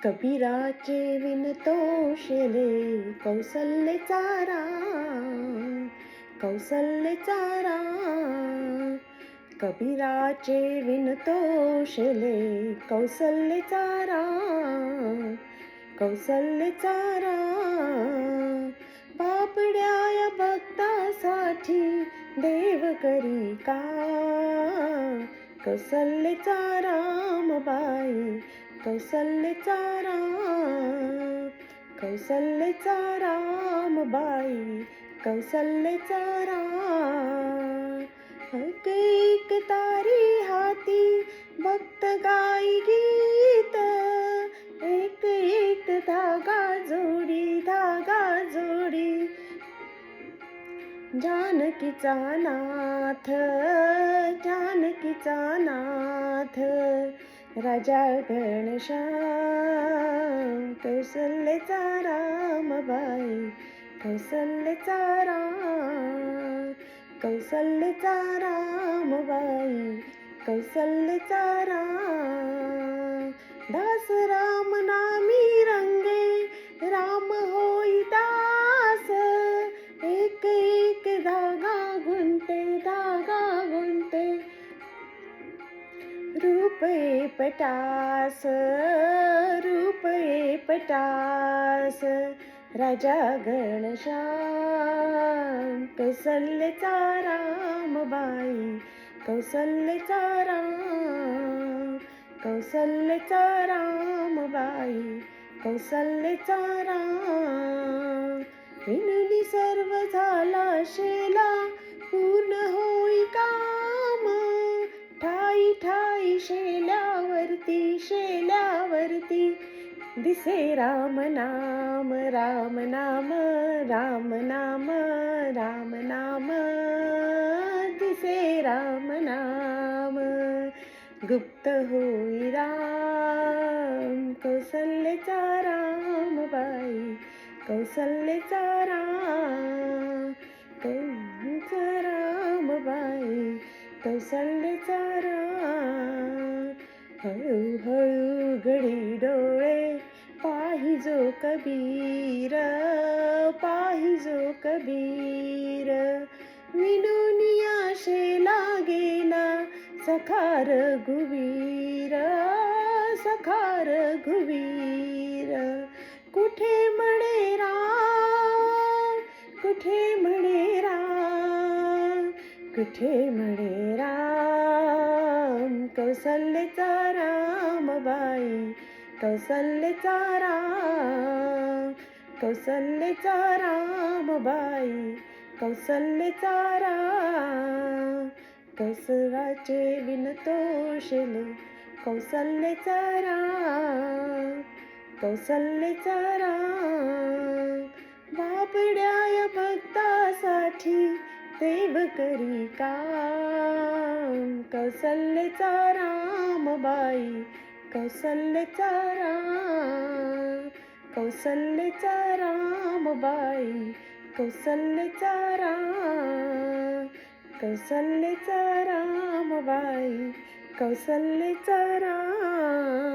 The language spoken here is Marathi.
कबीराचे विनतोषले कौसल्याचा राम, कौसल्याचा राम. कबीराचे विनतोषले कौसल्याचा राम, कौसल्याचा राम. बापड्या भक्तासाठी देव करी काम, कौसल्याचा राम बाई, कौसल्याचा राम, कौसल्याचा राम बाई, कौसल्याचा राम. एक तारी हाती भक्त गाई गीत, एक एक धागा जोडी, धागा जोडी. जानकीचा नाथ, जानकीचा नाथ, राजा घनश्याम. कौसल्याचा राम बाई, कौसल्याचा राम, कौसल्याचा राम बाई, कौसल्याचा राम. दास राम नामी रंगे, राम होई दास, एक एक धागा गुंते, धागा गुंते. रूपे पटास, रूपे पटास, राजा घनश्याम. कौसल्याचा राम बाई, कौसल्याचा राम, कौसल्याचा राम बाई, कौसल्याचा राम. विनुनी सर्व झाला शेला, पूर्ण होई काम. ठाई ठाई शेल्यावरती, शेल्यावरती, दिसे राम नाम, राम नाम, राम नाम, राम नाम. दिसे राम नाम, गुप्त होई राम. कौसल्याचा राम बाई, कौसल्याचा राम, कौसल्याचा राम बाई, कौसल्याचा राम. हळूहळू घडी डोळे पाहिजो कबीर, पाहिजो कबीर. विनुनिया शेला गेला सखा रघुवीर, सखा रघुवीर. कुठे म्हणे राम, कुठे म्हणे राम, कुठे म्हणे राम. कौसल्याचा राम बाई, कौसल्याचा राम, कौसल्याचा राम बाई, कौसल्याचा राम. कौसल्याचे विनतोषले कौसल्याचा राम, कौसल्याचा राम. बापड्या भक्तासाठी देव करी काम. कौसल्याचा राम बाई, कौसल्याचा राम, कौसल्याचा राम बाई, कौसल्याचा राम, कौसल्याचा राम बाई, कौसल्याचा राम.